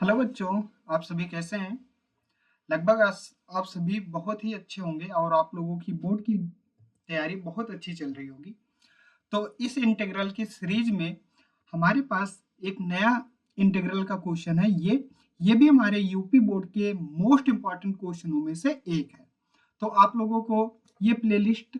Hello बच्चों, आप सभी कैसे हैं? लगभग आप सभी बहुत ही अच्छे होंगे और आप लोगों की बोर्ड की तैयारी बहुत अच्छी चल रही होगी। तो इस इंटीग्रल की सीरीज में हमारे पास एक नया इंटीग्रल का क्वेश्चन है। ये भी हमारे यूपी बोर्ड के मोस्ट इम्पॉर्टेंट क्वेश्चनों में से एक है। तो आप लोगों को ये प्लेलिस्ट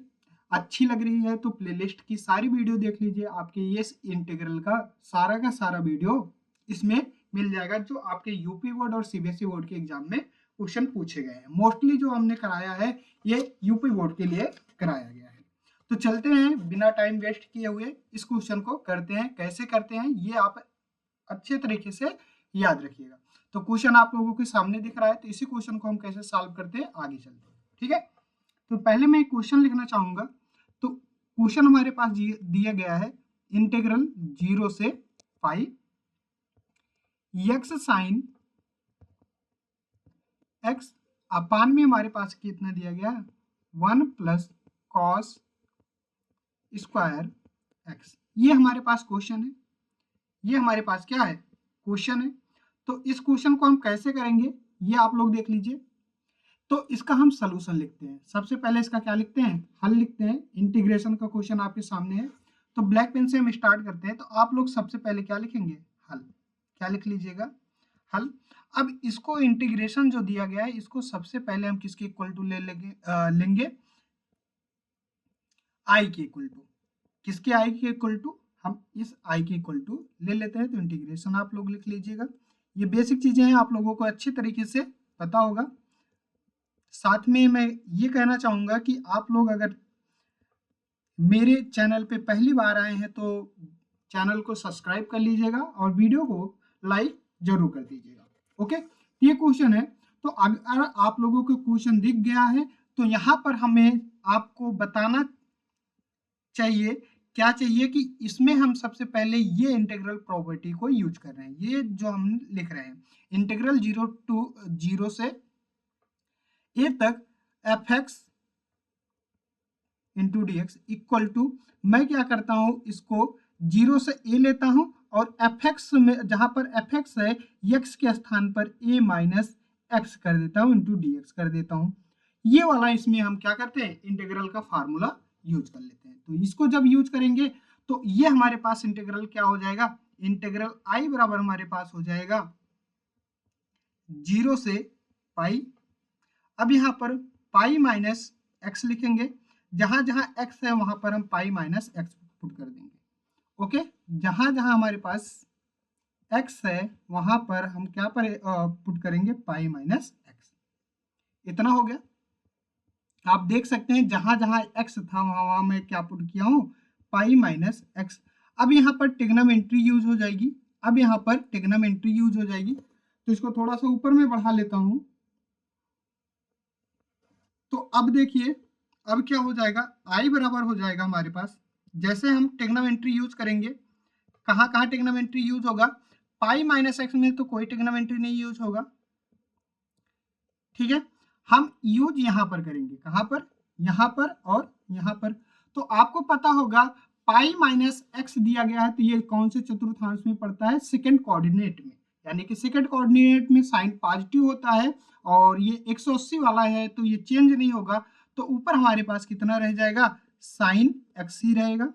अच्छी लग रही है तो प्लेलिस्ट की सारी वीडियो देख लीजिए। आपके ये इंटीग्रल का सारा वीडियो इसमें मिल जाएगा, जो आपके यूपी बोर्ड और सीबीएसई बोर्ड के एग्जाम में क्वेश्चन पूछे गए हैं। मोस्टली जो हमने कराया है ये यूपी बोर्ड के लिए कराया गया है। तो चलते हैं, बिना टाइम वेस्ट किए हुए इस क्वेश्चन को करते हैं। कैसे करते हैं ये आप अच्छे तरीके से याद रखिएगा। तो क्वेश्चन आप लोगों के सामने दिख रहा है, तो इसी क्वेश्चन को हम कैसे सॉल्व करते हैं आगे चलते हैं। ठीक है, तो पहले मैं क्वेश्चन लिखना चाहूंगा। तो क्वेश्चन हमारे पास दिया गया है, इंटीग्रल 0 से पाई एक्स साइन एक्स अपान में हमारे पास कितना दिया गया है 1 प्लस कॉस स्क्वायर एक्स। ये हमारे पास क्वेश्चन है, ये हमारे पास क्या है क्वेश्चन है। तो इस क्वेश्चन को हम कैसे करेंगे ये आप लोग देख लीजिए। तो इसका हम सलूशन लिखते हैं। सबसे पहले इसका क्या लिखते हैं, हल लिखते हैं। इंटीग्रेशन का क्वेश्चन आपके सामने है, तो ब्लैक पेन से हम स्टार्ट करते हैं। तो आप लोग सबसे पहले क्या लिखेंगे, हल। क्या लिख लीजिएगा, हल। अब इसको इंटीग्रेशन जो दिया गया है इसको सबसे पहले हम किसके इक्वल टू लेंगे आई के इक्वल टू। किसके आई के इक्वल टू, हम इस आई के इक्वल टू ले लेते हैं। तो इंटीग्रेशन आप लोग लिख लीजिएगा। ये बेसिक चीजें हैं, आप लोगों को अच्छी तरीके से पता होगा। साथ में मैं ये कहना चाहूंगा कि आप लोग अगर मेरे चैनल पे पहली बार आए हैं तो चैनल को सब्सक्राइब कर लीजिएगा और वीडियो को लाइक जरूर कर दीजिएगा। ओके, ये क्वेश्चन है। तो अगर आप लोगों को क्वेश्चन दिख गया है तो यहाँ पर हमें आपको बताना चाहिए, क्या चाहिए कि इसमें हम सबसे पहले ये इंटीग्रल प्रॉपर्टी को यूज कर रहे हैं। ये जो हम लिख रहे हैं इंटीग्रल 0 से ए तक f x into d x equal to, मैं क्या करता हूं इसको 0 से ए लेता हूं और एफ एक्स में जहां पर एफ एक्स है एक्स के स्थान पर ए माइनस एक्स कर देता हूं इंटू डी एक्स कर देता हूं। ये वाला इसमें हम क्या करते हैं इंटीग्रल का फार्मूला यूज कर लेते हैं। तो इसको जब यूज करेंगे तो ये हमारे पास इंटीग्रल क्या हो जाएगा, इंटीग्रल आई बराबर हमारे पास हो जाएगा 0 से पाई। अब यहाँ पर पाई माइनस एक्स लिखेंगे, जहां जहां एक्स है वहां पर हम पाई माइनस एक्स पुट कर देंगे। ओके, जहां जहां हमारे पास एक्स है वहां पर हम क्या पर पुट करेंगे पाई माइनस एक्स। इतना हो गया। आप देख सकते हैं जहां जहां एक्स था वहां वहां मैं क्या पुट किया हूं पाई माइनस एक्स। अब यहाँ पर ट्रिग्नोमेट्री यूज हो जाएगी। अब यहाँ पर ट्रिग्नोमेट्री यूज हो जाएगी, तो इसको थोड़ा सा ऊपर में बढ़ा लेता हूं। तो अब देखिए, अब क्या हो जाएगा, आई बराबर हो जाएगा हमारे पास, जैसे हम ट्रिग्नोमेट्री यूज करेंगे, कहाँ कहाँ ट्रिग्नोमेट्री यूज होगा, पाई माइनस एक्स में तो कोई ट्रिग्नोमेट्री नहीं यूज होगा। ठीक है, हम यूज यहाँ पर करेंगे, कहाँ पर, यहाँ पर और यहाँ पर। तो आपको पता होगा पाई माइनस एक्स दिया गया है, तो ये कौन से चतुर्थांश में पड़ता है, सेकंड कोऑर्डिनेट में। यानी कि सेकंड कोऑर्डिनेट में साइन पॉजिटिव होता है और ये 180 वाला है तो ये चेंज नहीं होगा। तो ऊपर हमारे पास कितना रह जाएगा, साइन एक्स ही रहेगा।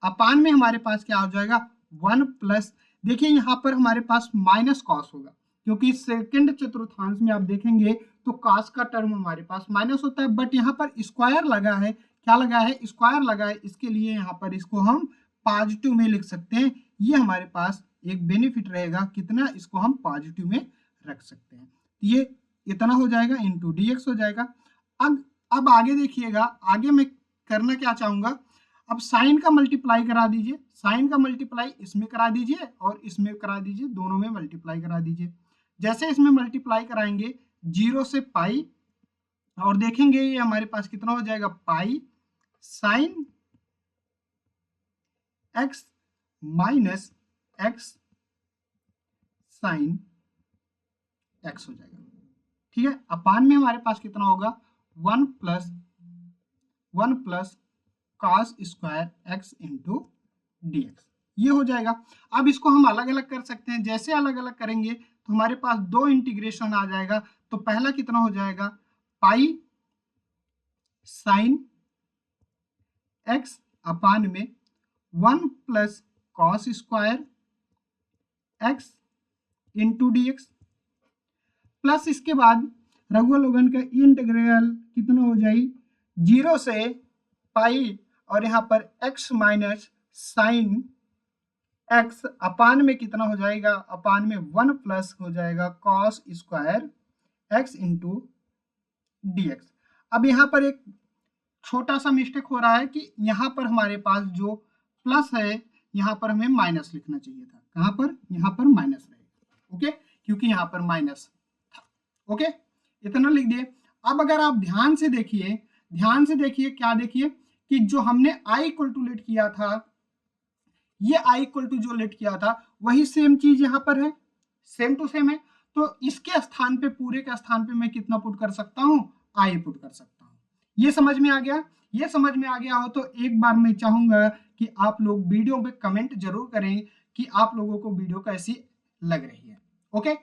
अपान में हमारे पास क्या हो जाएगा 1 प्लस, देखिए यहाँ पर हमारे पास माइनस कॉस होगा, क्योंकि सेकंड चतुर्थांश में आप देखेंगे तो कॉस का टर्म हमारे पास माइनस होता है, बट यहाँ पर स्क्वायर लगा है, क्या लगा है स्क्वायर लगा है, इसके लिए यहाँ पर इसको हम पॉजिटिव में लिख सकते हैं। ये हमारे पास एक बेनिफिट रहेगा, कितना, इसको हम पॉजिटिव में रख सकते हैं। ये इतना हो जाएगा इंटू डी एक्स हो जाएगा। अब आगे देखिएगा, आगे मैं करना क्या चाहूंगा, अब साइन का मल्टीप्लाई करा दीजिए, साइन का मल्टीप्लाई इसमें करा दीजिए और इसमें करा दीजिए, दोनों में मल्टीप्लाई करा दीजिए। जैसे इसमें मल्टीप्लाई कराएंगे 0 से पाई और देखेंगे ये हमारे पास कितना हो जाएगा पाई sine x minus x sine x हो जाएगा। ठीक है, अपान में हमारे पास कितना होगा 1 plus cos square x into d x, ये हो जाएगा। अब इसको हम अलग अलग कर सकते हैं, जैसे अलग अलग करेंगे तो हमारे पास दो इंटीग्रेशन आ जाएगा। तो पहला कितना हो जाएगा, पाई साइन एक्स अपान में 1 plus cos square x into d x, plus इसके बाद रघुवर लोगन का इंटीग्रल कितना हो जाए 0 से पाई और यहाँ पर x माइनस साइन x अपान में कितना हो जाएगा, अपान में 1 प्लस हो जाएगा cos square x into d x. अब यहाँ पर एक छोटा सा मिस्टेक हो रहा है कि यहाँ पर हमारे पास जो प्लस है यहाँ पर हमें माइनस लिखना चाहिए था। कहाँ पर, यहाँ पर माइनस रहेगा। ओके, क्योंकि यहाँ पर माइनस था। ओके, इतना लिख दिए। अब अगर आप ध्यान से देखिए क्या देखिए कि जो हमने i इक्वल टू लेट किया था, ये i इक्वल टू जो लेट किया था वही सेम चीज यहाँ पर है, सेम टू सेम है। तो इसके स्थान पे, पूरे के स्थान पे मैं कितना पुट कर सकता हूँ, i पुट कर सकता हूँ। ये समझ में आ गया? ये समझ में आ गया हो तो एक बार मैं चाहूंगा कि आप लोग वीडियो पे कमेंट जरूर करें कि आप लोगों को वीडियो कैसी लग रही है। ओके,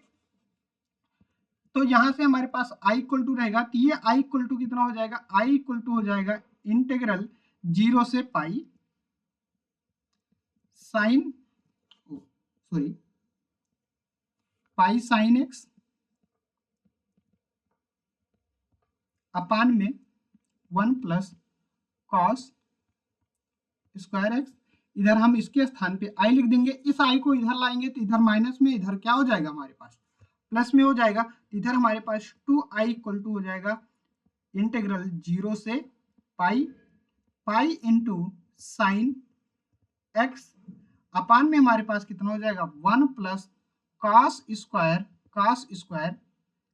तो यहां से हमारे पास i इक्वल टू रहेगा, तो ये i इक्वल टू कितना हो जाएगा, i इक्वल टू हो जाएगा इंटीग्रल 0 से pi sine pi sine x upon में 1 प्लस कॉस स्क्वायर एक्स। इधर हम इसके स्थान पे i लिख देंगे, इस i को इधर लाएंगे तो इधर माइनस में, इधर क्या हो जाएगा हमारे पास प्लस में हो जाएगा। इधर हमारे पास 2i इक्वल टू हो जाएगा इंटीग्रल 0 से pi into sine x upon में हमारे पास कितना हो जाएगा 1 plus cos square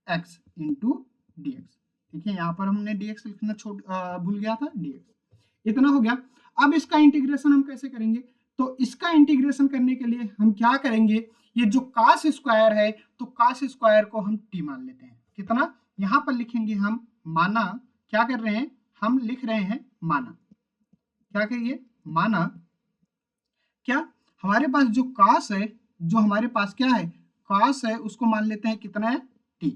x into d x. ठीक है, यहाँ पर हमने डी एक्स लिखना भूल गया था, डी एक्स। इतना हो गया। अब इसका इंटीग्रेशन हम कैसे करेंगे, तो इसका इंटीग्रेशन करने के लिए हम क्या करेंगे, ये जो cos स्क्वायर है तो cos स्क्वायर को हम t मान लेते हैं। कितना, यहाँ पर लिखेंगे हम माना, क्या कर रहे हैं हम, लिख रहे हैं माना, क्या करिए माना, क्या हमारे पास जो cos है, जो हमारे पास क्या है cos है, उसको मान लेते हैं कितना है t।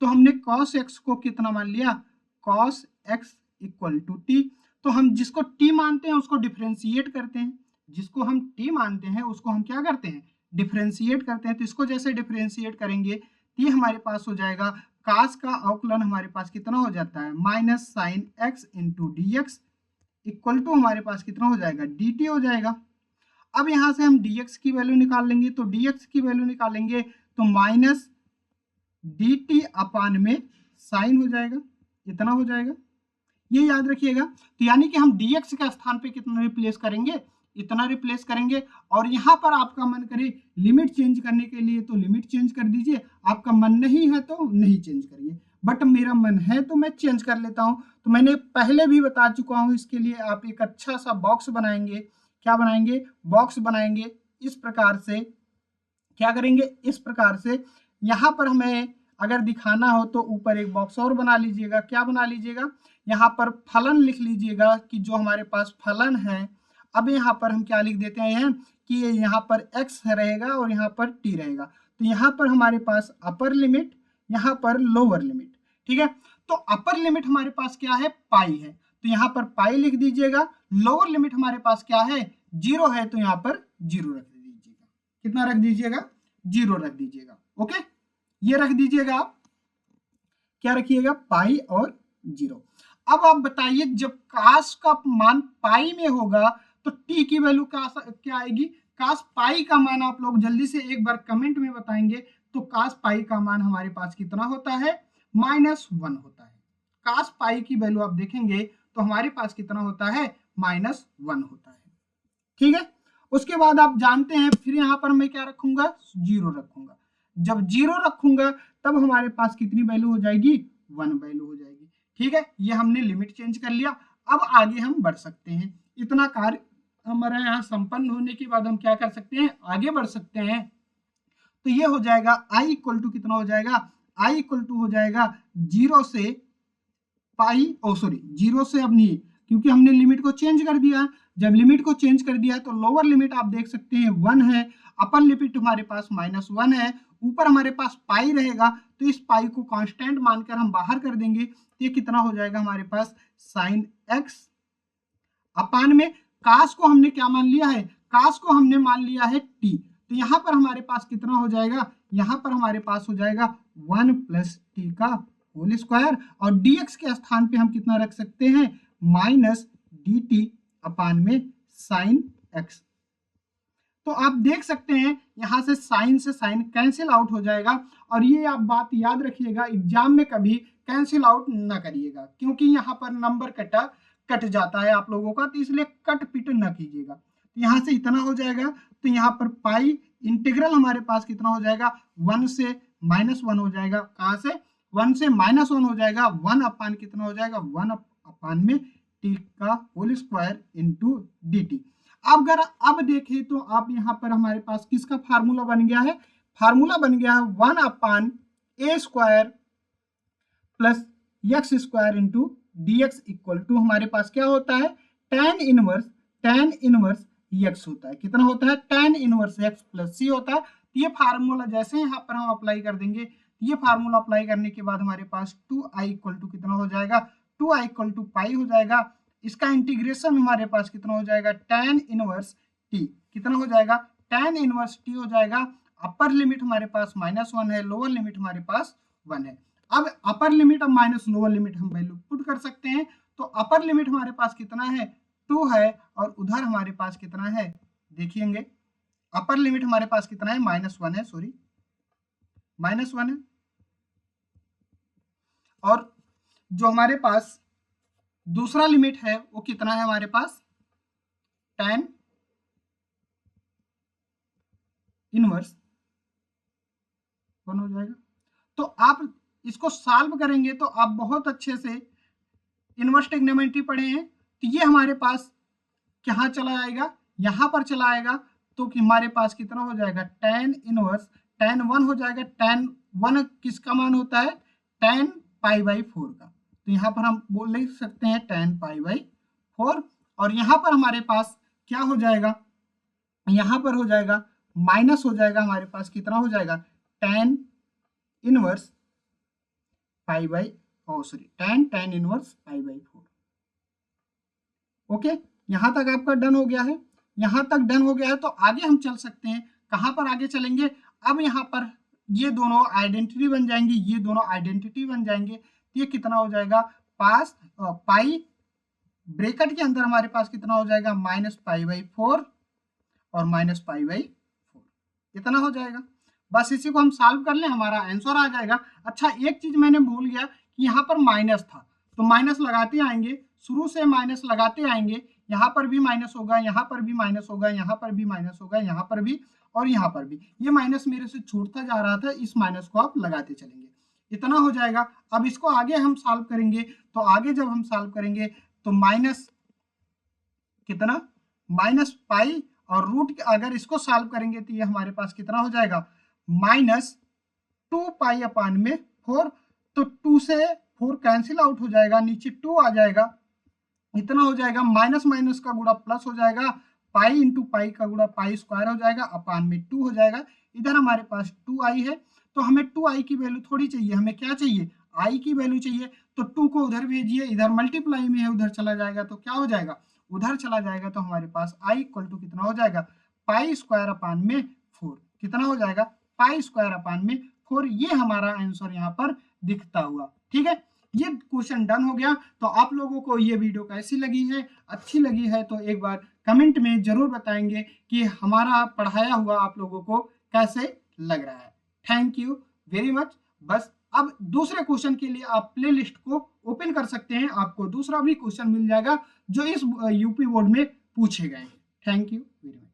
तो हमने cos x को कितना मान लिया, cos x equal to t। तो हम जिसको t मानते हैं उसको डिफरेंशिएट करते हैं, जिसको हम t मानते हैं उसको हम क्या करते हैं, डिफरेंशिएट करते हैं। तो इसको जैसे डिफरेंशिएट करेंगे तो ये हमारे पास हो जाएगा cos का अवकलन हमारे पास कितना हो जाता है minus sine x into d x equal to हमारे पास कितना हो जाएगा dt हो जाएगा। अब यहाँ से हम dx की वैल्यू निकाल लेंगे, तो dx की वैल्यू निकालेंगे तो माइनस dt अपान में साइन हो जाएगा, इतना हो जाएगा, ये याद रखिएगा। तो यानी कि हम dx के स्थान पे कितना रिप्लेस करेंगे, इतना रिप्लेस करेंगे। और यहाँ पर आपका मन करे लिमिट चेंज करने के लिए तो लिमिट चेंज कर दीजिए, आपका मन नहीं है तो नहीं चेंज करिए, बट मेरा मन है तो मैं चेंज कर लेता हूँ। तो मैंने पहले भी बता चुका हूँ, इसके लिए आप एक अच्छा सा बॉक्स बनाएंगे। क्या बनाएंगे, बॉक्स बनाएंगे। इस प्रकार से क्या करेंगे, इस प्रकार से यहाँ पर हमें अगर दिखाना हो तो ऊपर एक बॉक्स और बना लीजिएगा। क्या बना लीजिएगा, यहाँ पर फलन लिख लीजिएगा कि जो हमारे पास फलन है। अब यहाँ पर हम क्या लिख देते हैं कि यहाँ पर x रहेगा और यहाँ पर t रहेगा। तो यहाँ पर हमारे पास अपर लिमिट, यहाँ पर लोअर लिमिट। ठीक है, तो अपर लिमिट हमारे पास क्या है, पाई है, तो यहाँ पर पाई लिख दीजिएगा। लोअर लिमिट हमारे पास क्या है, 0 है, तो यहाँ पर 0 रख दीजिएगा। कितना रख दीजिएगा, 0 रख दीजिएगा। ओके, ये रख दीजिएगा आप, क्या रखिएगा, पाई और 0। अब आप बताइए जब cos का मान पाई में होगा तो t की वैल्यू क्या आएगी, cos पाई का मान आप लोग जल्दी से एक बार कमेंट में बताएंगे। तो cos पाई का मान हमारे पास कितना होता है, -1 होता है। cos पाई की वैल्यू आप देखेंगे तो हमारे पास कितना होता है, -1 होता है। ठीक है, उसके बाद आप जानते हैं फिर यहाँ पर मैं क्या रखूंगा, 0 रखूंगा। जब 0 रखूंगा तब हमारे पास कितनी वैल्यू हो जाएगी, 1 वैल्यू हो जाएगी। ठीक है, ये हमने लिमिट चेंज कर लिया। अब आगे हम बढ़ सकते हैं। इतना कार्य हमारे यहाँ संपन्न होने के बाद हम क्या कर सकते हैं, आगे बढ़ सकते हैं। तो ये हो जाएगा i इक्वल टू कितना हो जाएगा, i इक्वल टू हो जाएगा 0 से पाई, 0 से अब नहीं, क्योंकि हमने लिमिट को चेंज कर दिया। जब लिमिट को चेंज कर दिया तो लोअर लिमिट आप देख सकते हैं 1 है, अपर लिमिट हमारे पास -1 है, ऊपर हमारे पास पाई रहेगा, तो इस पाई को कांस्टेंट मानकर हम बाहर कर देंगे, तो ये कितना हो जाएगा हमारे पास साइन एक्स अपान में कास को हमने क्या मान लिया है, कास को हमने मान लिया है टी, तो यहाँ पर हमारे पास कितना हो जाएगा, यहाँ पर हमारे पास हो जाएगा 1 प्लस टी का होल स्क्वायर, और dx के स्थान पे हम कितना रख सकते हैं, माइनस डी टी अपान में साइन एक्स। तो आप देख सकते हैं यहाँ से साइन कैंसिल आउट हो जाएगा, और ये आप बात याद रखिएगा, एग्जाम में कभी कैंसिल आउट ना करिएगा, क्योंकि यहाँ पर नंबर कट जाता है आप लोगों का, तो इसलिए कट पिट ना कीजिएगा। तो यहाँ से इतना हो जाएगा, तो यहाँ पर पाई इंटीग्रल हमारे पास कितना हो जाएगा, 1 से -1 हो जाएगा, कहाँ से 1 से -1 हो जाएगा, 1 अपान कितना हो जाएगा, 1 अपान में टी का whole square into d t. अगर अब देखें तो आप यहाँ पर हमारे पास किसका फार्मूला बन गया है, फार्मूला बन गया है 1 upon a square plus x square into d x equal to हमारे पास क्या होता है, tan इनवर्स एक्स होता है, कितना होता है, tan इनवर्स एक्स प्लस सी होता है। तो ये फार्मूला जैसे यहाँ पर हम अप्लाई कर देंगे, ये फार्मूला अप्लाई करने के बाद हमारे पास 2i इक्वल टू कितना हो जाएगा, 2i इक्वल टू पाई हो जाएगा, इसका इंटीग्रेशन हमारे पास कितना हो जाएगा, tan इनवर्स टी कितना हो जाएगा, tan इनवर्स टी हो जाएगा। अपर लिमिट हमारे पास -1 है, लोअर लिमिट हमारे पास 1 है। अब अपर लिमिट और माइनस लोअर लिमिट हम वैल्यू पुट कर सकते हैं, तो अपर लिमिट हमारे पास कितना है, 2 है, और उधर हमारे पास कितना है, देखिएंगे अपर लिमिट हमारे पास कितना है, -1 है, सॉरी -1 है, और जो हमारे पास दूसरा लिमिट है वो कितना है हमारे पास, tan इनवर्स 1 हो जाएगा। तो आप इसको सॉल्व करेंगे तो आप बहुत अच्छे से इनवर्स ट्रिग्नोमेट्री पढ़े हैं, तो ये हमारे पास कहाँ चला आएगा, यहाँ पर चला आएगा, तो हमारे पास कितना हो जाएगा, tan इनवर्स tan 1 हो जाएगा, tan 1 किसका मान होता है, tan π/4 का, तो यहाँ पर हम लिख सकते हैं tan π/4, और यहाँ पर हमारे पास क्या हो जाएगा, यहाँ पर हो जाएगा माइनस हो जाएगा, हमारे पास कितना हो जाएगा, tan inverse tan inverse π/4। Okay, यहां तक आपका डन हो गया है, यहां तक डन हो गया है, तो आगे हम चल सकते हैं, कहां पर आगे चलेंगे, अब यहाँ पर ये दोनों आइडेंटिटी बन जाएंगे, ये दोनों आइडेंटिटी बन जाएंगे, तो ये कितना हो जाएगा, पाई ब्रैकेट के अंदर हमारे पास कितना हो जाएगा, -π/4 और -π/4 इतना हो जाएगा। बस इसी को हम सॉल्व कर लें, हमारा आंसर आ जाएगा। अच्छा, एक चीज मैंने भूल गया कि यहाँ पर माइनस था, तो माइनस लगाते आएंगे, शुरू से माइनस लगाते आएंगे, यहाँ पर भी माइनस होगा, यहाँ पर भी माइनस होगा, यहाँ पर भी माइनस होगा, यहाँ पर भी और यहाँ पर भी, ये माइनस मेरे से छूटता जा रहा था, इस माइनस को आप लगाते चलेंगे, इतना हो जाएगा। अब इसको आगे हम सॉल्व करेंगे, तो आगे जब हम सॉल्व करेंगे तो माइनस कितना, -पाई, और रूट अगर इसको सॉल्व करेंगे तो ये हमारे पास कितना हो जाएगा, -2π/4, तो 2 से 4 कैंसिल आउट हो जाएगा, नीचे 2 आ जाएगा, इतना हो जाएगा, माइनस माइनस का गुणा प्लस हो जाएगा, पाई इंटू पाई का गुणा पाई स्क्वायर हो जाएगा, अपान में 2 हो जाएगा, इधर हमारे पास 2i है, तो हमें 2i की वैल्यू थोड़ी चाहिए, हमें क्या चाहिए, i की वैल्यू चाहिए, तो 2 को उधर भेजिए, इधर मल्टीप्लाई में है, उधर चला जाएगा, तो क्या हो जाएगा, उधर चला जाएगा, तो हमारे पास i इक्वल टू कितना हो जाएगा, पाई स्क्वायर अपान में 4, कितना हो जाएगा, पाई स्क्वायर अपान में 4, ये हमारा आंसर यहाँ पर दिखता हुआ। ठीक है, ये क्वेश्चन डन हो गया। तो आप लोगों को ये वीडियो कैसी लगी है, अच्छी लगी है तो एक बार कमेंट में जरूर बताएंगे कि हमारा पढ़ाया हुआ आप लोगों को कैसे लग रहा है। Thank you very much. बस अब दूसरे क्वेश्चन के लिए आप प्लेलिस्ट को ओपन कर सकते हैं, आपको दूसरा भी क्वेश्चन मिल जाएगा जो इस यूपी बोर्ड में पूछे गए हैं। Thank you very much.